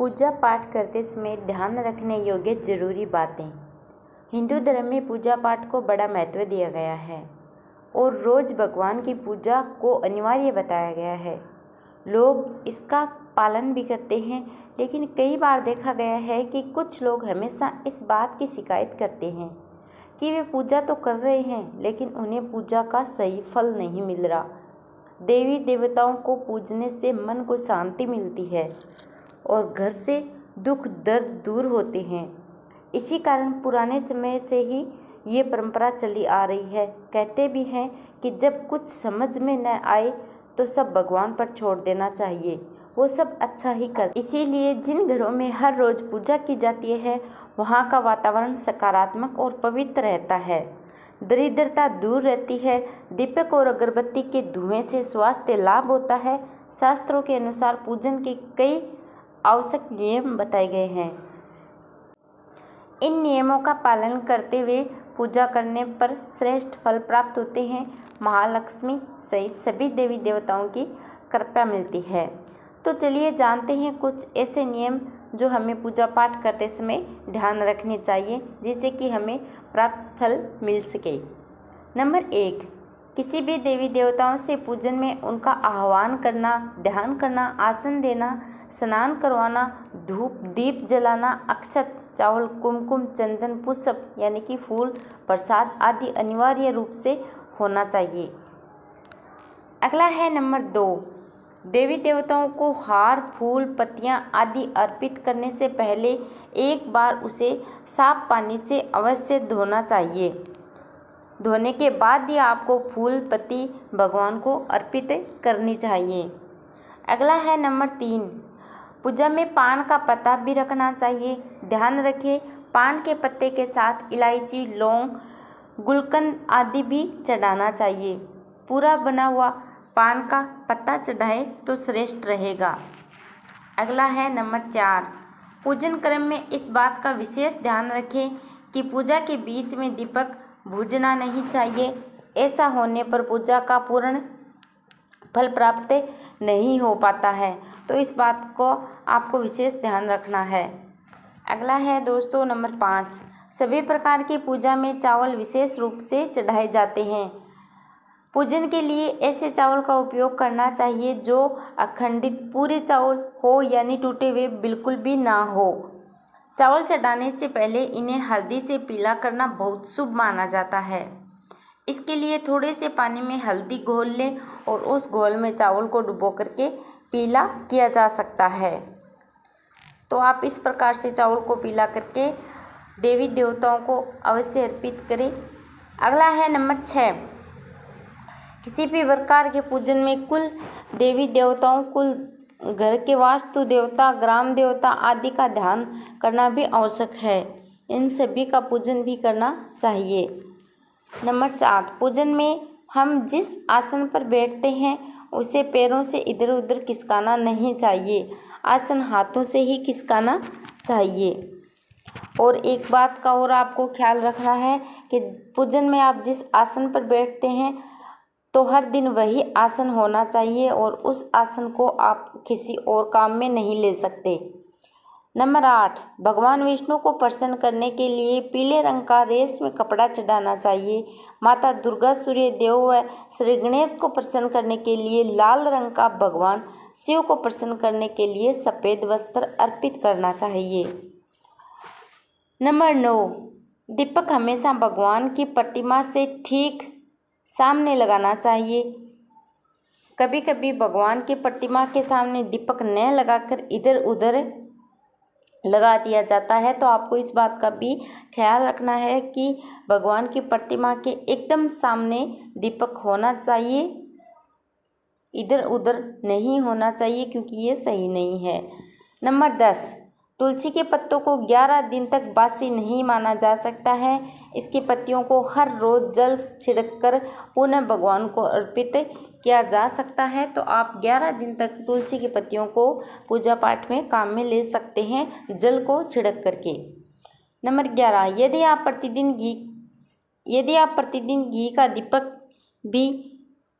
पूजा पाठ करते समय ध्यान रखने योग्य जरूरी बातें। हिंदू धर्म में पूजा पाठ को बड़ा महत्व दिया गया है और रोज भगवान की पूजा को अनिवार्य बताया गया है। लोग इसका पालन भी करते हैं, लेकिन कई बार देखा गया है कि कुछ लोग हमेशा इस बात की शिकायत करते हैं कि वे पूजा तो कर रहे हैं, लेकिन उन्हें पूजा का सही फल नहीं मिल रहा। देवी देवताओं को पूजने से मन को शांति मिलती है और घर से दुख दर्द दूर होते हैं। इसी कारण पुराने समय से ही ये परंपरा चली आ रही है। कहते भी हैं कि जब कुछ समझ में न आए तो सब भगवान पर छोड़ देना चाहिए, वो सब अच्छा ही कर। इसीलिए जिन घरों में हर रोज पूजा की जाती है वहाँ का वातावरण सकारात्मक और पवित्र रहता है, दरिद्रता दूर रहती है। दीपक और अगरबत्ती के धुएं से स्वास्थ्य लाभ होता है। शास्त्रों के अनुसार पूजन के कई आवश्यक नियम बताए गए हैं। इन नियमों का पालन करते हुए पूजा करने पर श्रेष्ठ फल प्राप्त होते हैं। महालक्ष्मी सहित सभी देवी देवताओं की कृपा मिलती है। तो चलिए जानते हैं कुछ ऐसे नियम जो हमें पूजा पाठ करते समय ध्यान रखने चाहिए, जिससे कि हमें प्राप्त फल मिल सके। नंबर 1, किसी भी देवी देवताओं से पूजन में उनका आह्वान करना, ध्यान करना, आसन देना, स्नान करवाना, धूप दीप जलाना, अक्षत चावल कुमकुम चंदन पुष्प यानी कि फूल प्रसाद आदि अनिवार्य रूप से होना चाहिए। अगला है नंबर 2, देवी देवताओं को हार फूल पत्तियां आदि अर्पित करने से पहले एक बार उसे साफ पानी से अवश्य धोना चाहिए। धोने के बाद ही आपको फूल पत्ती भगवान को अर्पित करनी चाहिए। अगला है नंबर 3, पूजा में पान का पत्ता भी रखना चाहिए। ध्यान रखें, पान के पत्ते के साथ इलायची लौंग गुलकंद आदि भी चढ़ाना चाहिए। पूरा बना हुआ पान का पत्ता चढ़ाए तो श्रेष्ठ रहेगा। अगला है नंबर 4, पूजन क्रम में इस बात का विशेष ध्यान रखें कि पूजा के बीच में दीपक बुझना नहीं चाहिए। ऐसा होने पर पूजा का पूर्ण फल प्राप्त नहीं हो पाता है, तो इस बात को आपको विशेष ध्यान रखना है। अगला है दोस्तों नंबर 5, सभी प्रकार की पूजा में चावल विशेष रूप से चढ़ाए जाते हैं। पूजन के लिए ऐसे चावल का उपयोग करना चाहिए जो अखंडित पूरे चावल हो, यानी टूटे हुए बिल्कुल भी ना हो। चावल चढ़ाने से पहले इन्हें हल्दी से पीला करना बहुत शुभ माना जाता है। इसके लिए थोड़े से पानी में हल्दी घोल लें और उस घोल में चावल को डुबो करके पीला किया जा सकता है। तो आप इस प्रकार से चावल को पीला करके देवी देवताओं को अवश्य अर्पित करें। अगला है नंबर 6, किसी भी प्रकार के पूजन में कुल देवी देवताओं, कुल घर के वास्तु देवता, ग्राम देवता आदि का ध्यान करना भी आवश्यक है। इन सभी का पूजन भी करना चाहिए। नंबर 7, पूजन में हम जिस आसन पर बैठते हैं उसे पैरों से इधर उधर खिसकाना नहीं चाहिए। आसन हाथों से ही खिसकाना चाहिए। और एक बात का और आपको ख्याल रखना है कि पूजन में आप जिस आसन पर बैठते हैं तो हर दिन वही आसन होना चाहिए और उस आसन को आप किसी और काम में नहीं ले सकते। नंबर 8, भगवान विष्णु को प्रसन्न करने के लिए पीले रंग का रेशमी कपड़ा चढ़ाना चाहिए। माता दुर्गा, सूर्य देव व श्री गणेश को प्रसन्न करने के लिए लाल रंग का, भगवान शिव को प्रसन्न करने के लिए सफ़ेद वस्त्र अर्पित करना चाहिए। नंबर 9, दीपक हमेशा भगवान की प्रतिमा से ठीक सामने लगाना चाहिए। कभी कभी भगवान की प्रतिमा के सामने दीपक न लगाकर इधर उधर लगा दिया जाता है, तो आपको इस बात का भी ख्याल रखना है कि भगवान की प्रतिमा के एकदम सामने दीपक होना चाहिए, इधर उधर नहीं होना चाहिए, क्योंकि ये सही नहीं है। नंबर 10, तुलसी के पत्तों को 11 दिन तक बासी नहीं माना जा सकता है। इसकी पत्तियों को हर रोज जल छिड़ककर पुनः भगवान को अर्पित किया जा सकता है। तो आप 11 दिन तक तुलसी की पत्तियों को पूजा पाठ में काम में ले सकते हैं, जल को छिड़क करके। नंबर 11, यदि आप प्रतिदिन घी का दीपक भी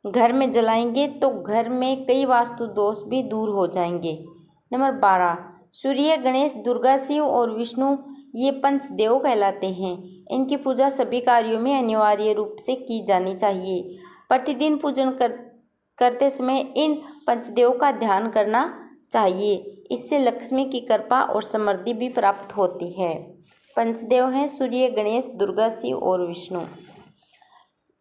घर में जलाएंगे तो घर में कई वास्तु दोष भी दूर हो जाएंगे। नंबर 12, सूर्य, गणेश, दुर्गा, शिव और विष्णु ये पंचदेव कहलाते हैं। इनकी पूजा सभी कार्यों में अनिवार्य रूप से की जानी चाहिए। प्रतिदिन पूजन करते समय इन पंचदेव का ध्यान करना चाहिए। इससे लक्ष्मी की कृपा और समृद्धि भी प्राप्त होती है। पंचदेव हैं सूर्य, गणेश, दुर्गा, शिव और विष्णु।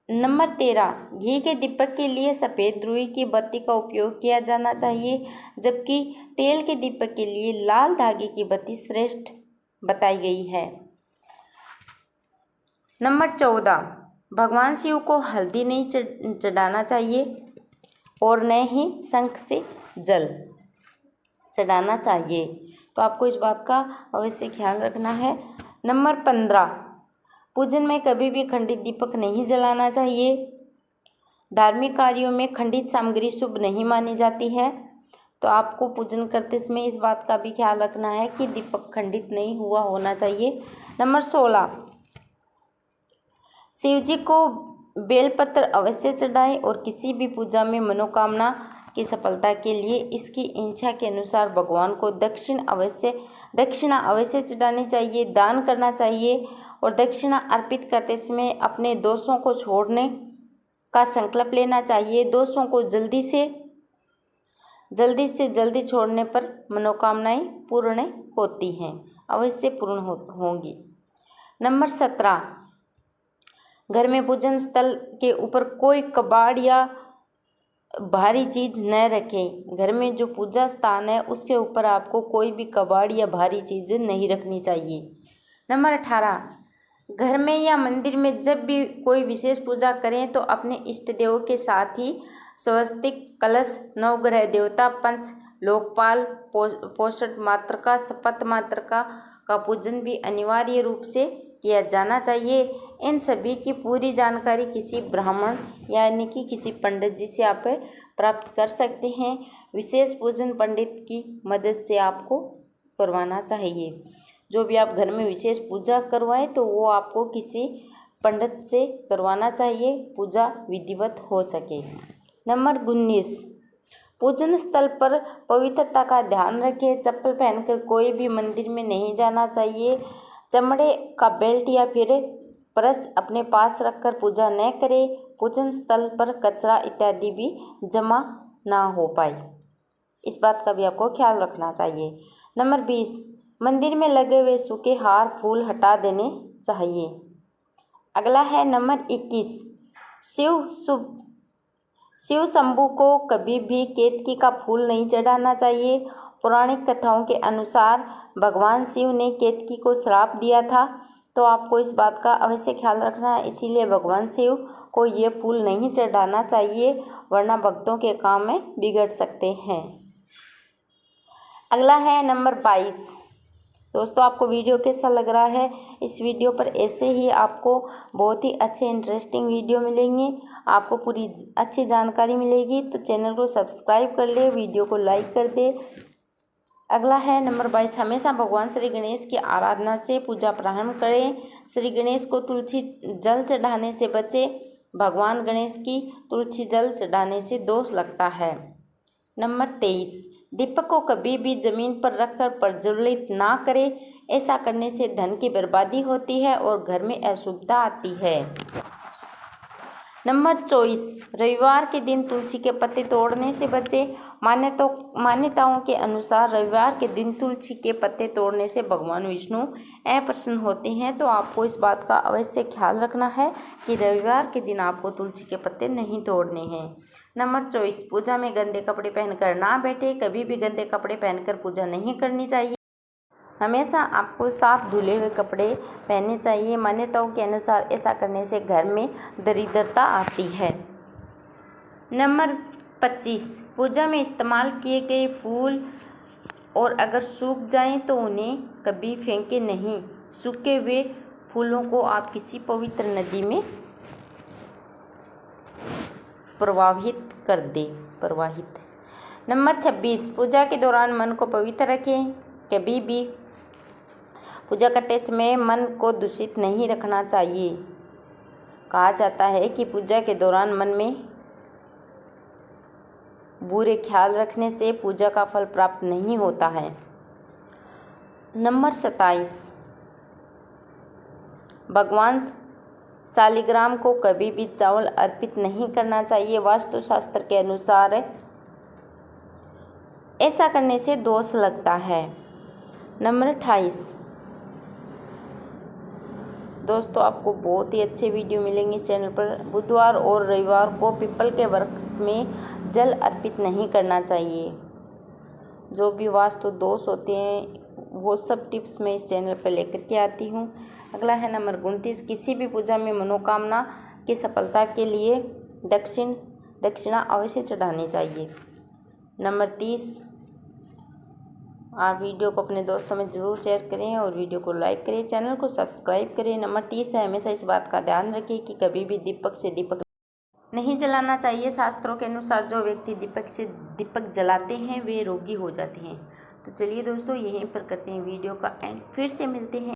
नंबर 13, घी के दीपक के लिए सफ़ेद रुई की बत्ती का उपयोग किया जाना चाहिए, जबकि तेल के दीपक के लिए लाल धागे की बत्ती श्रेष्ठ बताई गई है। नंबर 14, भगवान शिव को हल्दी नहीं चढ़ाना चाहिए और न ही शंख से जल चढ़ाना चाहिए। तो आपको इस बात का अवश्य ख्याल रखना है। नंबर 15, पूजन में कभी भी खंडित दीपक नहीं जलाना चाहिए। धार्मिक कार्यों में खंडित सामग्री शुभ नहीं मानी जाती है। तो आपको पूजन करते समय इस बात का भी ख्याल रखना है कि दीपक खंडित नहीं हुआ होना चाहिए। नंबर 16, शिव जी को बेलपत्र अवश्य चढ़ाएं और किसी भी पूजा में मनोकामना की सफलता के लिए इसकी इच्छा के अनुसार भगवान को दक्षिणा अवश्य चढ़ानी चाहिए, दान करना चाहिए और दक्षिणा अर्पित करते समय अपने दोषों को छोड़ने का संकल्प लेना चाहिए। दोषों को जल्दी से जल्दी छोड़ने पर मनोकामनाएं पूर्ण होती हैं, अवश्य पूर्ण होंगी। नंबर 17, घर में पूजन स्थल के ऊपर कोई कबाड़ या भारी चीज़ न रखें। घर में जो पूजा स्थान है उसके ऊपर आपको कोई भी कबाड़ या भारी चीज़ नहीं रखनी चाहिए। नंबर 18, घर में या मंदिर में जब भी कोई विशेष पूजा करें तो अपने इष्ट देव के साथ ही स्वस्तिक, कलश, नवग्रह देवता, पंच लोकपाल, पोषण मातृका, शपथ मातृका का पूजन भी अनिवार्य रूप से किया जाना चाहिए। इन सभी की पूरी जानकारी किसी ब्राह्मण यानी कि किसी पंडित जी से आप प्राप्त कर सकते हैं। विशेष पूजन पंडित की मदद से आपको करवाना चाहिए। जो भी आप घर में विशेष पूजा करवाएं तो वो आपको किसी पंडित से करवाना चाहिए, पूजा विधिवत हो सके। नंबर 19, पूजन स्थल पर पवित्रता का ध्यान रखें। चप्पल पहनकर कोई भी मंदिर में नहीं जाना चाहिए। चमड़े का बेल्ट या फिर पर्स अपने पास रखकर पूजा न करें। पूजन स्थल पर कचरा इत्यादि भी जमा ना हो पाए, इस बात का भी आपको ख्याल रखना चाहिए। नंबर 20, मंदिर में लगे हुए सूखे हार फूल हटा देने चाहिए। अगला है नंबर 21, शिव शंभू को कभी भी केतकी का फूल नहीं चढ़ाना चाहिए। पौराणिक कथाओं के अनुसार भगवान शिव ने केतकी को श्राप दिया था, तो आपको इस बात का अवश्य ख्याल रखना है। इसीलिए भगवान शिव को ये फूल नहीं चढ़ाना चाहिए, वरना भक्तों के काम में बिगड़ सकते हैं। अगला है नंबर 22। दोस्तों, आपको वीडियो कैसा लग रहा है? इस वीडियो पर ऐसे ही आपको बहुत ही अच्छे इंटरेस्टिंग वीडियो मिलेंगे, आपको पूरी अच्छी जानकारी मिलेगी। तो चैनल को सब्सक्राइब कर ले, वीडियो को लाइक कर दे। अगला है नंबर 22, हमेशा भगवान श्री गणेश की आराधना से पूजा प्रारंभ करें। श्री गणेश को तुलसी जल चढ़ाने से बचें। भगवान गणेश की तुलसी जल चढ़ाने से दोष लगता है। नंबर 23, दीपक को कभी भी जमीन पर रखकर प्रज्वलित ना करें। ऐसा करने से धन की बर्बादी होती है और घर में अशुभता आती है। नंबर 24, रविवार के दिन तुलसी के पत्ते तोड़ने से बचें। मान्यताओं के अनुसार रविवार के दिन तुलसी के पत्ते तोड़ने से भगवान विष्णु अप्रसन्न होते हैं, तो आपको इस बात का अवश्य ख्याल रखना है कि रविवार के दिन आपको तुलसी के पत्ते नहीं तोड़ने हैं। नंबर 24, पूजा में गंदे कपड़े पहनकर ना बैठे। कभी भी गंदे कपड़े पहनकर पूजा नहीं करनी चाहिए। हमेशा आपको साफ धुले हुए कपड़े पहनने चाहिए। मान्यताओं के अनुसार ऐसा करने से घर में दरिद्रता आती है। नंबर 25, पूजा में इस्तेमाल किए गए फूल और अगर सूख जाएं तो उन्हें कभी फेंके नहीं। सूखे हुए फूलों को आप किसी पवित्र नदी में प्रवाहित कर दें। नंबर 26, पूजा के दौरान मन को पवित्र रखें। कभी भी पूजा करते समय मन को दूषित नहीं रखना चाहिए। कहा जाता है कि पूजा के दौरान मन में बुरे ख्याल रखने से पूजा का फल प्राप्त नहीं होता है। नंबर 27, भगवान शालिग्राम को कभी भी चावल अर्पित नहीं करना चाहिए। वास्तुशास्त्र के अनुसार ऐसा करने से दोष लगता है। नंबर 28, दोस्तों आपको बहुत ही अच्छे वीडियो मिलेंगे इस चैनल पर। बुधवार और रविवार को पीपल के वृक्ष में जल अर्पित नहीं करना चाहिए। जो भी वास्तु दोष होते हैं वो सब टिप्स मैं इस चैनल पर लेकर के आती हूँ। अगला है नंबर 29, किसी भी पूजा में मनोकामना की सफलता के लिए दक्षिणा अवश्य चढ़ानी चाहिए। नंबर 30, आप वीडियो को अपने दोस्तों में ज़रूर शेयर करें और वीडियो को लाइक करें, चैनल को सब्सक्राइब करें। नंबर 30 है, हमेशा इस बात का ध्यान रखें कि कभी भी दीपक से दीपक नहीं जलाना चाहिए। शास्त्रों के अनुसार जो व्यक्ति दीपक से दीपक जलाते हैं वे रोगी हो जाते हैं। तो चलिए दोस्तों, यहीं पर करते हैं वीडियो का एंड। फिर से मिलते हैं